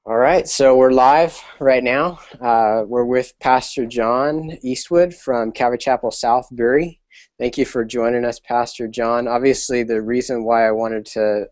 All right, so we're live right now. We're with Pastor John Eastwood from Calvary Chapel Southbury. Thank you for joining us, Pastor John. Obviously, the reason why I wanted to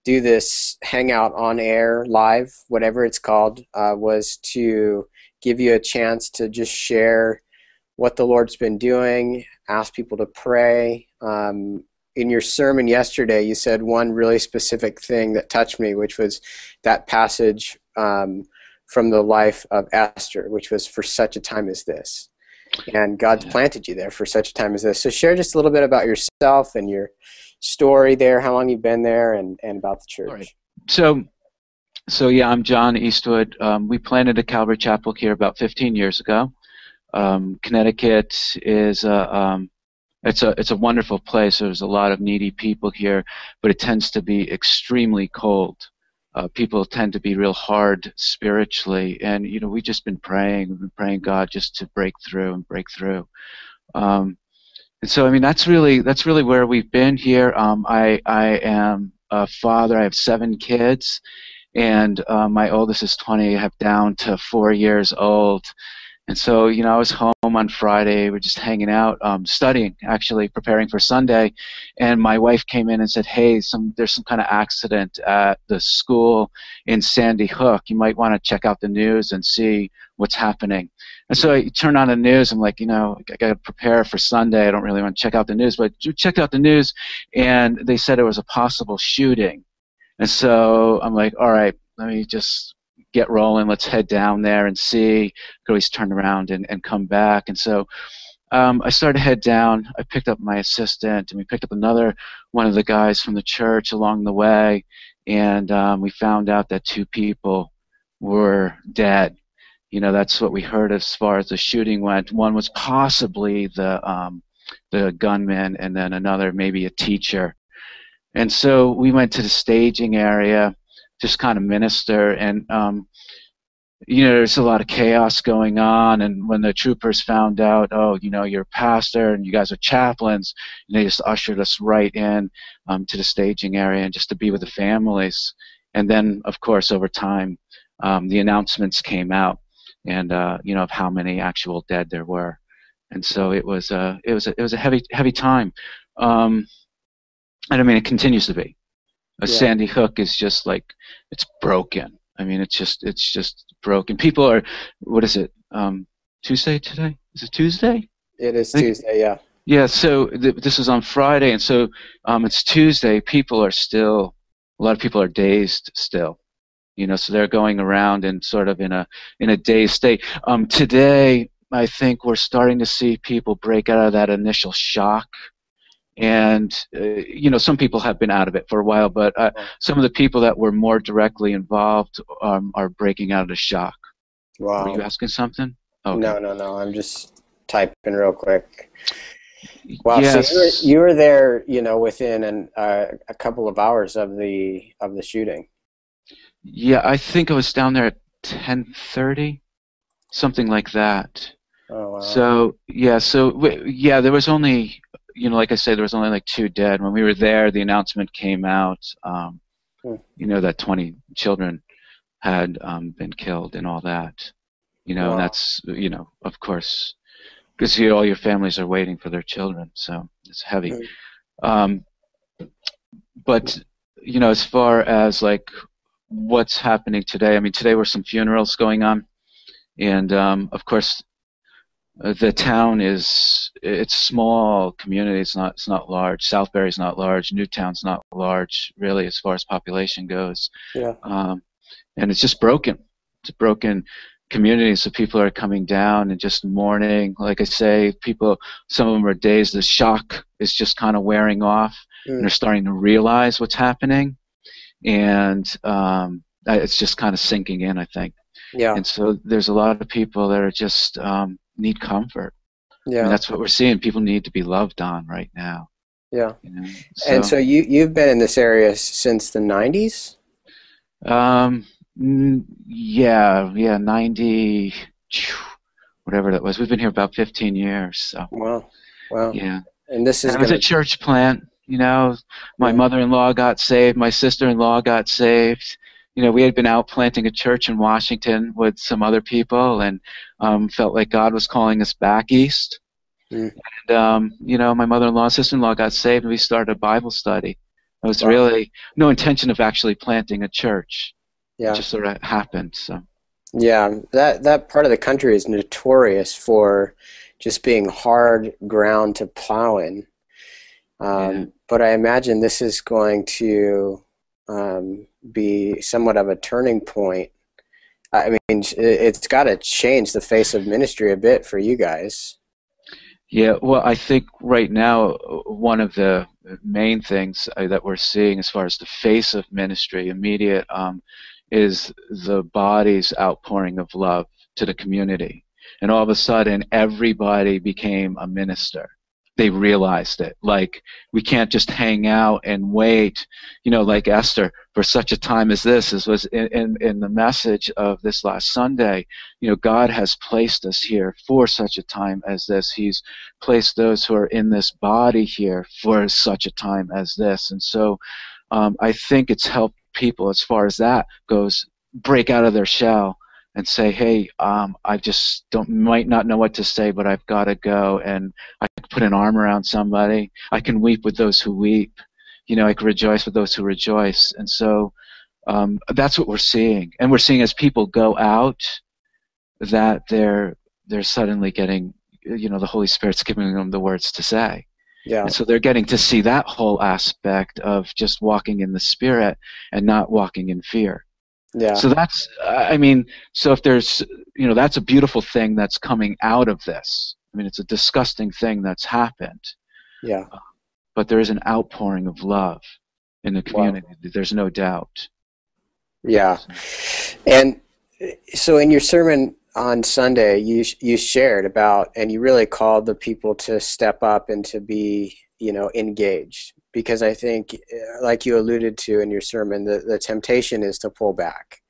do this hangout on air, live, whatever it's called, was to give you a chance to just share what the Lord's been doing, ask people to pray. In your sermon yesterday, you said one really specific thing that touched me, which was that passage from the life of Esther, which was for such a time as this. And God's planted you there for such a time as this. So share just a little bit about yourself and your story there, how long you've been there, and about the church. All right. So yeah, I'm John Eastwood. We planted a Calvary Chapel here about 15 years ago. Connecticut is it's a wonderful place. There's a lot of needy people here, but it tends to be extremely cold. People tend to be real hard spiritually, and we've just been praying. We've been praying God just to break through and break through. And so, I mean, that's really where we've been here. I am a father. I have 7 kids, and my oldest is 20. I have down to 4 years old. And so, I was home on Friday. We're just hanging out, studying, actually, preparing for Sunday. And my wife came in and said, hey, there's some kind of accident at the school in Sandy Hook. You might want to check out the news and see what's happening. And so I turned on the news. I'm like, I got to prepare for Sunday. I don't really want to check out the news. But I checked out the news, and they said it was a possible shooting. And so I'm like, all right, let me just get rolling. Let's head down there and see. Could always turn around and come back. And so I started to head down. I picked up my assistant, and we picked up another one of the guys from the church along the way. And we found out that 2 people were dead. That's what we heard as far as the shooting went. One was possibly the gunman, and then another maybe a teacher. And so we went to the staging area, just kind of minister, and there's a lot of chaos going on. And when the troopers found out, oh, you're a pastor and you guys are chaplains, they just ushered us right in to the staging area and just to be with the families. And then, of course, over time, the announcements came out, and of how many actual dead there were. And so it was a heavy time, and I mean, it continues to be. Sandy Hook is just like, it's broken. I mean, it's just broken. People are, what is it? Tuesday today? Is it Tuesday? It is Tuesday, yeah. Yeah. So this is on Friday, and so it's Tuesday. People are still, a lot of people are dazed still. So they're going around and sort of in a dazed state. Today, I think we're starting to see people break out of that initial shock. And, some people have been out of it for a while, but some of the people that were more directly involved are breaking out of the shock. Wow. Were you asking something? Okay. No. I'm just typing real quick. Wow. Yes. So you were there, within a couple of hours of the shooting. Yeah, I think I was down there at 10:30, something like that. Oh, wow. So, there was only, like I said, there was only like 2 dead. When we were there, the announcement came out, that 20 children had been killed and all that. Wow. And that's, of course, because all your families are waiting for their children, so it's heavy. But, as far as like what's happening today, I mean, today were some funerals going on, and of course, the town it's small community. It's not large. Southbury's not large. Newtown's not large, really, as far as population goes. Yeah. And it's just broken. It's a broken community. So people are coming down and just mourning. Like I say, some of them are dazed. The shock is just kind of wearing off, and they're starting to realize what's happening, and it's just kind of sinking in, I think. Yeah. And so there's a lot of people that are just need comfort. Yeah. And that's what we're seeing. People need to be loved on right now. Yeah. And so you've been in this area since the 90s? Yeah, 90, whatever that was. We've been here about 15 years. So. Wow. Yeah. And this is it was a church plant. My mother-in-law got saved. My sister-in-law got saved. we had been out planting a church in Washington with some other people, and felt like God was calling us back east. Mm. And my mother-in-law and sister-in-law got saved, and we started a Bible study. It was Wow. really no intention of actually planting a church. It Yeah. just sort of happened. So. Yeah, that part of the country is notorious for just being hard ground to plow in. Yeah. But I imagine this is going to be somewhat of a turning point. I mean, it's got to change the face of ministry a bit for you guys. Yeah, well, I think right now one of the main things that we're seeing as far as the face of ministry immediate is the body's outpouring of love to the community. And all of a sudden, everybody became a minister. They realized it. Like, we can't just hang out and wait, like Esther, for such a time as this. This was in the message of this last Sunday. God has placed us here for such a time as this. He's placed those who are in this body here for such a time as this. And so I think it's helped people, as far as that goes, break out of their shell and say, hey, I just might not know what to say, but I've got to go, and I can put an arm around somebody. I can weep with those who weep. I can rejoice with those who rejoice. And so that's what we're seeing. And we're seeing as people go out that they're suddenly getting, the Holy Spirit's giving them the words to say. Yeah. And so they're getting to see that whole aspect of just walking in the Spirit and not walking in fear. Yeah. So that's, so if there's, that's a beautiful thing that's coming out of this. I mean, it's a disgusting thing that's happened. Yeah. But there is an outpouring of love in the community. Wow. There's no doubt. Yeah. And so in your sermon on Sunday, you shared about, and you really called the people to step up and to be, engaged. Because I think, like you alluded to in your sermon, the temptation is to pull back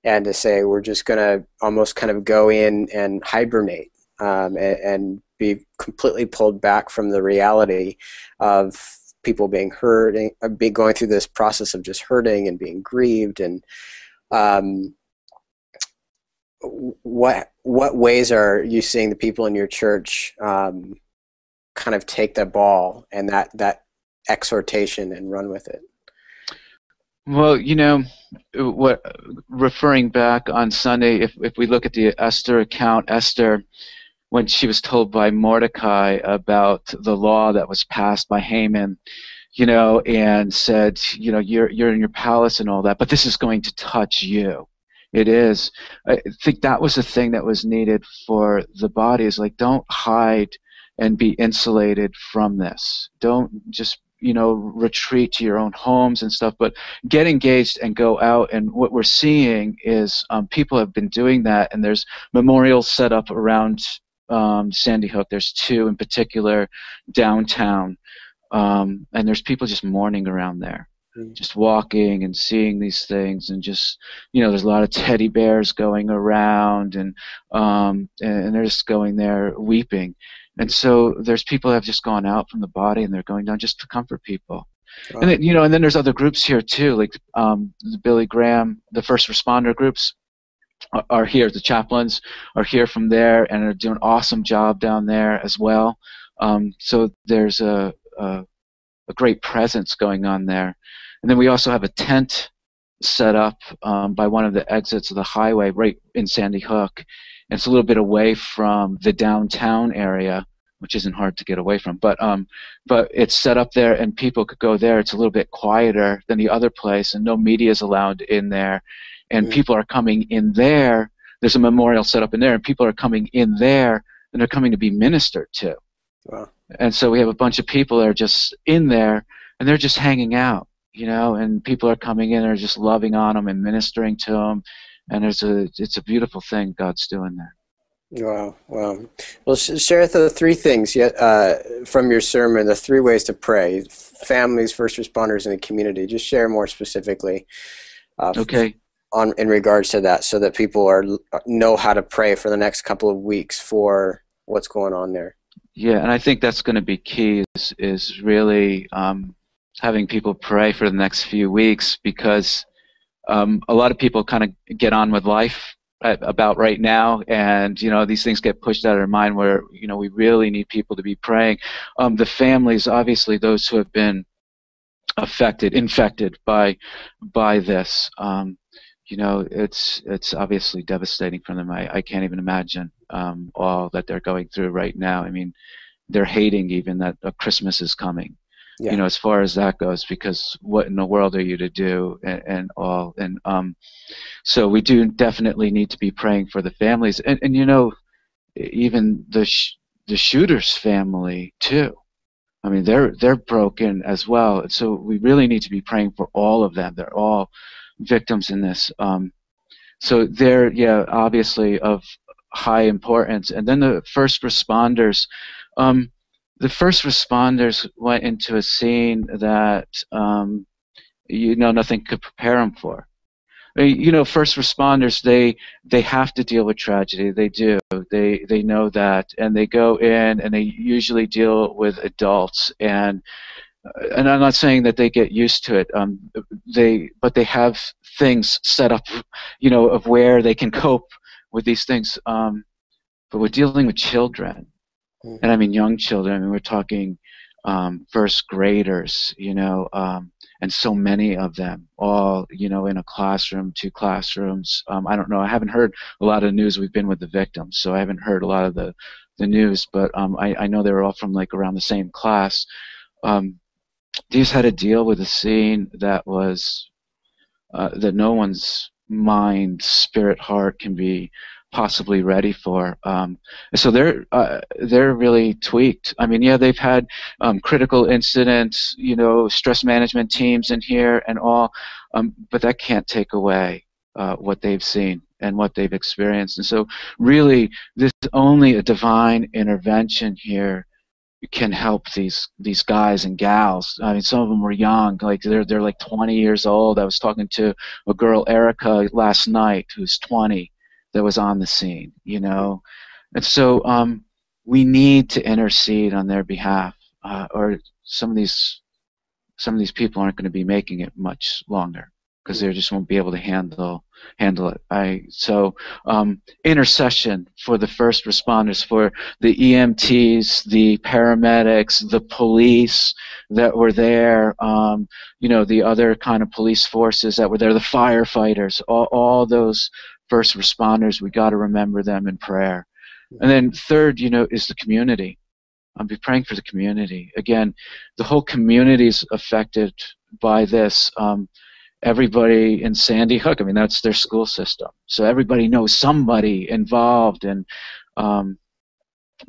and to say we're just going to almost kind of go in and hibernate and be completely pulled back from the reality of people being hurting, going through this process of just hurting and being grieved. And what ways are you seeing the people in your church kind of take the ball and that exhortation and run with it? Well, referring back on Sunday, if we look at the Esther account, Esther, when she was told by Mordecai about the law that was passed by Haman, and said, you're in your palace and all that, but this is going to touch you. It is. I think that was the thing that was needed for the body, is like, don't hide and be insulated from this. Don't just, retreat to your own homes and stuff, but get engaged and go out. And what we're seeing is people have been doing that, and there's memorials set up around Sandy Hook. There's two in particular downtown, and there's people just mourning around there, just walking and seeing these things, and just, there's a lot of teddy bears going around, and they're just going there weeping. And so there's people that have just gone out from the body, and they're going down just to comfort people. Wow. And then, and then there's other groups here too, like the Billy Graham, the first responder groups are here. The chaplains are here from there and are doing an awesome job down there as well. So there's a great presence going on there. And then we also have a tent set up by one of the exits of the highway right in Sandy Hook. And it's a little bit away from the downtown area, which isn't hard to get away from. But it's set up there, and people could go there. It's a little bit quieter than the other place, and no media is allowed in there. And people are coming in there. There's a memorial set up in there, and people are coming in there, and they're coming to be ministered to. Wow. And so we have a bunch of people that are just in there, and they're just hanging out, and people are coming in and are just loving on them and ministering to them. And it's a beautiful thing God's doing there. Wow. Well, share the three things from your sermon, the three ways to pray: families, first responders, and the community. Just share more specifically. Okay. In regards to that, so that people know how to pray for the next couple of weeks for what's going on there. Yeah, and I think that's going to be key. Is really having people pray for the next few weeks, because a lot of people kind of get on with life about right now, and these things get pushed out of our mind where we really need people to be praying. The families, obviously, those who have been infected by this. It's obviously devastating for them. I can't even imagine all that they're going through right now. I mean, they're hating even that Christmas is coming. Yeah. As far as that goes, because what in the world are you to do and all. And so we do definitely need to be praying for the families, and even the shooter's family too. I mean, they're broken as well. So we really need to be praying for all of them. They're all victims in this. So they're, obviously of high importance. And then the first responders. The first responders went into a scene that nothing could prepare them for. First responders, they have to deal with tragedy. They do. They know that, and they go in and they usually deal with adults. And I'm not saying that they get used to it. But they have things set up, of where they can cope with these things. But we're dealing with children, and I mean young children. I mean, we're talking first graders, and so many of them, all in a classroom, 2 classrooms. I don't know. I haven't heard a lot of news. We've been with the victims, so I haven't heard a lot of the news. But I know they were all from like around the same class. They just had to deal with a scene that was that no one's mind, spirit, heart can be possibly ready for. So they're really tweaked. I mean, they've had critical incidents, stress management teams in here and all, but that can't take away what they've seen and what they've experienced. And so really, this is only a divine intervention here can help these guys and gals. I mean, some of them were young, like they're like 20 years old. I was talking to a girl, Erica, last night, who's 20, that was on the scene, and so we need to intercede on their behalf, or some of these people aren't going to be making it much longer because they just won't be able to handle it. So intercession for the first responders, for the EMTs, the paramedics, the police that were there, the other kind of police forces that were there, the firefighters, all those first responders. We got to remember them in prayer. And then third, is the community. I'll be praying for the community. Again, the whole community is affected by this. Everybody in Sandy Hook, I mean, that's their school system. So everybody knows somebody involved, and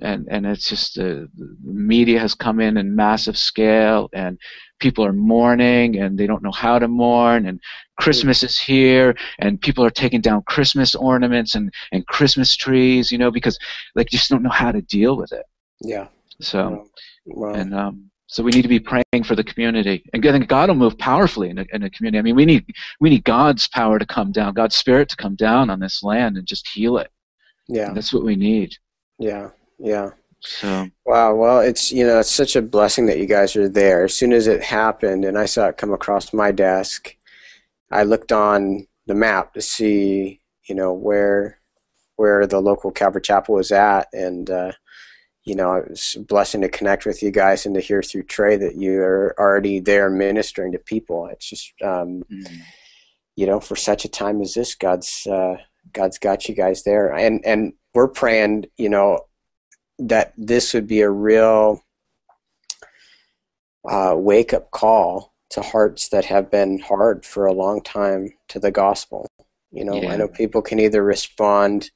it's just the media has come in massive scale, and people are mourning, and they don't know how to mourn, and Christmas is here, and people are taking down Christmas ornaments and Christmas trees, because they just don't know how to deal with it. Yeah. So, wow. And so we need to be praying for the community, and I think God will move powerfully in a community. I mean, we need God's power to come down, God's Spirit to come down on this land and just heal it. Yeah. And that's what we need. Yeah. Yeah. So. Wow. Well, it's it's such a blessing that you guys are there. As soon as it happened, and I saw it come across my desk, I looked on the map to see where the local Calvary Chapel was at, and it was a blessing to connect with you guys and to hear through Trey that you are already there ministering to people. It's just, for such a time as this, God's got you guys there. And we're praying, that this would be a real wake-up call to hearts that have been hard for a long time to the gospel. I know people can either respond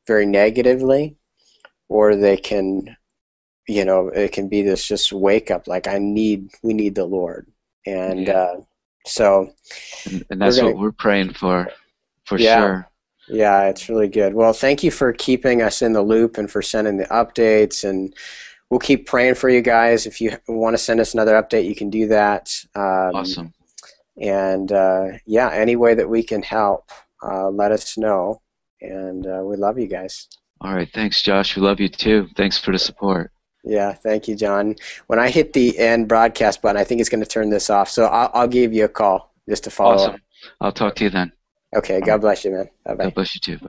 very negatively, or they can, it can be this just wake up, like we need the Lord. And so. And that's what we're praying for yeah, sure. Yeah, it's really good. Well, thank you for keeping us in the loop and for sending the updates, and we'll keep praying for you guys. If you want to send us another update, you can do that. Awesome. And any way that we can help, let us know. And we love you guys. All right. Thanks, Josh. We love you too. Thanks for the support. Yeah, thank you, John. When I hit the end broadcast button, I think it's going to turn this off, so I'll give you a call. just to follow up. Awesome. I'll talk to you then. Okay, God bless you, man. Bye-bye. God bless you too.